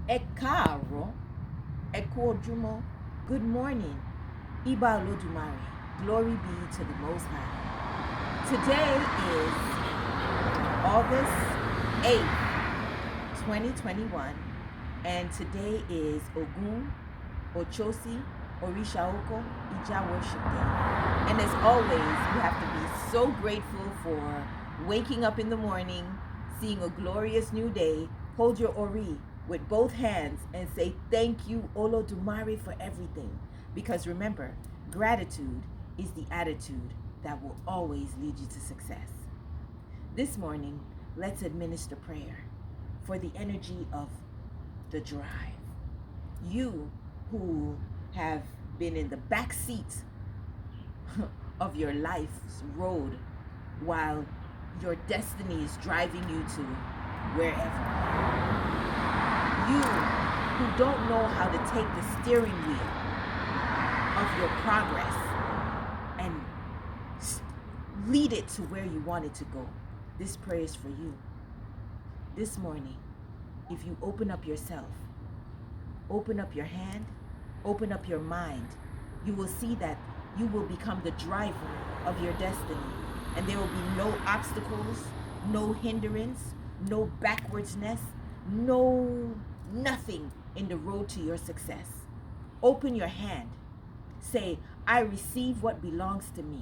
Ekaaro, Eku Ojumo, good morning. Iba Olodumare, glory be to the Most High. Today is August 8th, 2021, and today is Ogun, Osoosi, Orisa Ija Worship Day. And as always, we have to be so grateful for waking up in the morning, seeing a glorious new day. Hold your Ori with both hands and say thank you, Olodumare, for everything. Because remember, gratitude is the attitude that will always lead you to success. This morning, let's administer prayer for the energy of the drive. You who have been in the back seat of your life's road while your destiny is driving you to wherever. You who don't know how to take the steering wheel of your progress and lead it to where you want it to go. This prayer is for you. This morning, if you open up yourself, open up your hand, open up your mind, you will see that you will become the driver of your destiny. And there will be no obstacles, no hindrance, no backwardsness, nothing in the road to your success. Open your hand. Say, I receive what belongs to me.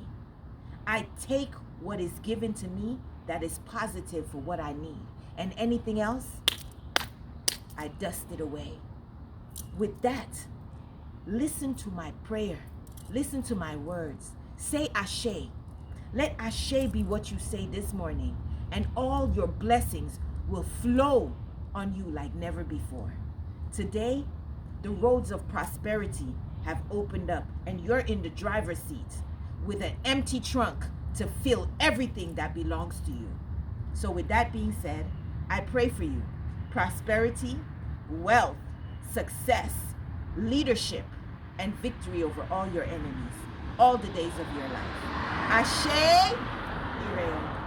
I take what is given to me that is positive for what I need. And anything else, I dust it away. With that, listen to my prayer. Listen to my words. Say Ashe. Let Ashe be what you say this morning, and all your blessings will flow on you like never before. Today, the roads of prosperity have opened up, and you're in the driver's seat with an empty trunk to fill everything that belongs to you. So with that being said, I pray for you prosperity, wealth, success, leadership, and victory over all your enemies all the days of your life. Ase Ireo.